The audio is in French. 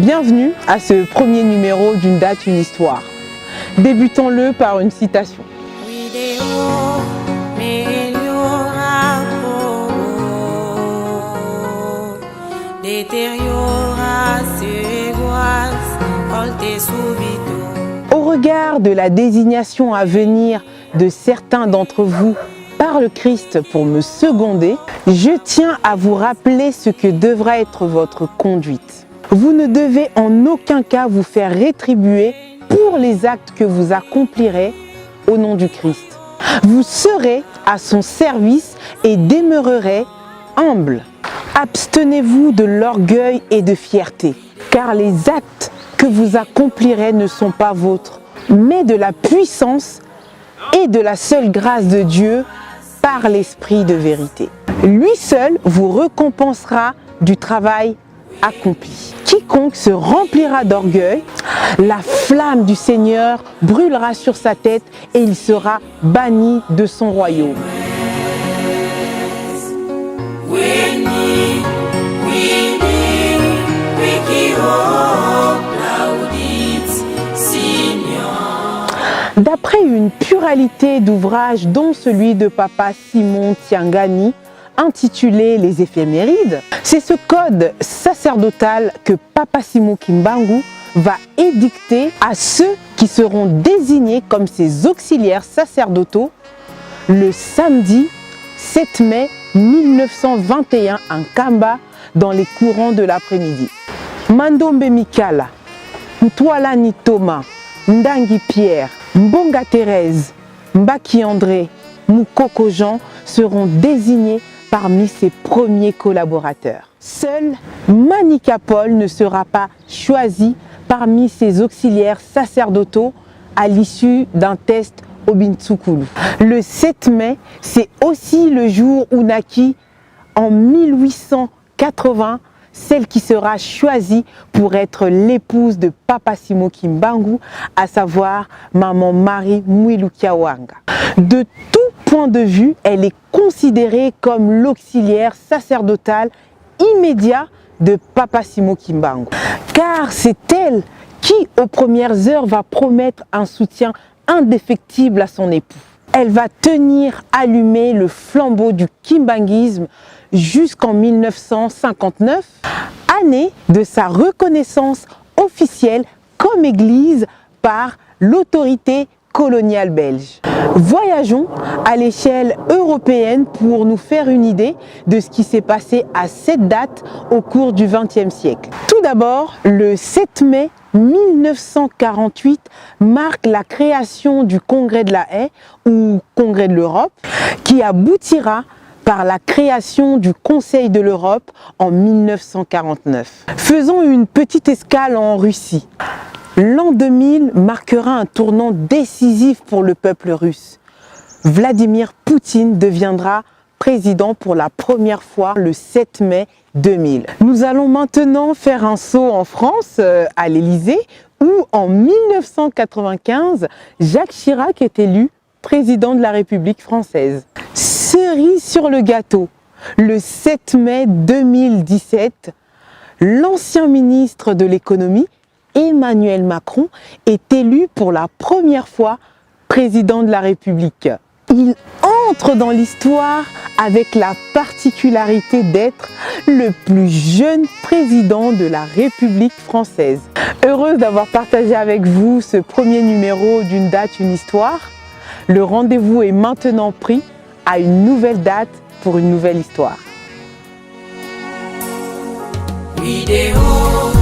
Bienvenue à ce premier numéro d'une date, une histoire. Débutons-le par une citation. Au regard de la désignation à venir de certains d'entre vous par le Christ pour me seconder, je tiens à vous rappeler ce que devra être votre conduite. Vous ne devez en aucun cas vous faire rétribuer pour les actes que vous accomplirez au nom du Christ. Vous serez à son service et demeurerez humble. Abstenez-vous de l'orgueil et de fierté, car les actes que vous accomplirez ne sont pas vôtres, mais de la puissance et de la seule grâce de Dieu par l'Esprit de vérité. Lui seul vous récompensera du travail accompli. Quiconque se remplira d'orgueil, la flamme du Seigneur brûlera sur sa tête et il sera banni de son royaume. D'après une pluralité d'ouvrages, dont celui de Papa Simon Tiangani, intitulé Les éphémérides, c'est ce code sacerdotal que Papa Simon Kimbangu va édicter à ceux qui seront désignés comme ses auxiliaires sacerdotaux le samedi 7 mai 1921 à Nkamba dans les courants de l'après-midi. Mandombe Mikala, Ntwalani Thomas, Ndangi Pierre, Mbonga Thérèse, Mbaki André, Moukoko Jean seront désignés parmi ses premiers collaborateurs. Seul Manika Paul ne sera pas choisi parmi ses auxiliaires sacerdotaux à l'issue d'un test au Bintsukulu. Le 7 mai, c'est aussi le jour où naquit en 1880 celle qui sera choisie pour être l'épouse de Papa Simon Kimbangu, à savoir Maman Marie Mwilukiawanga. De tout point de vue, elle est considérée comme l'auxiliaire sacerdotal immédiat de Papa Simon Kimbangu. Car c'est elle qui, aux premières heures, va promettre un soutien indéfectible à son époux. Elle va tenir allumé le flambeau du kimbanguisme jusqu'en 1959, année de sa reconnaissance officielle comme église par l'autorité coloniale belge. Voyageons à l'échelle européenne pour nous faire une idée de ce qui s'est passé à cette date au cours du XXe siècle. Tout d'abord, le 7 mai 1948 marque la création du Congrès de la Haye ou Congrès de l'Europe qui aboutira par la création du Conseil de l'Europe en 1949. Faisons une petite escale en Russie. L'an 2000 marquera un tournant décisif pour le peuple russe. Vladimir Poutine deviendra président pour la première fois le 7 mai 2000. Nous allons maintenant faire un saut en France, à l'Élysée, où en 1995, Jacques Chirac est élu président de la République française. Cerise sur le gâteau, le 7 mai 2017, l'ancien ministre de l'économie, Emmanuel Macron, est élu pour la première fois président de la République. Il entre dans l'histoire avec la particularité d'être le plus jeune président de la République française. Heureuse d'avoir partagé avec vous ce premier numéro d'une date, une histoire. Le rendez-vous est maintenant pris à une nouvelle date pour une nouvelle histoire. Vidéo.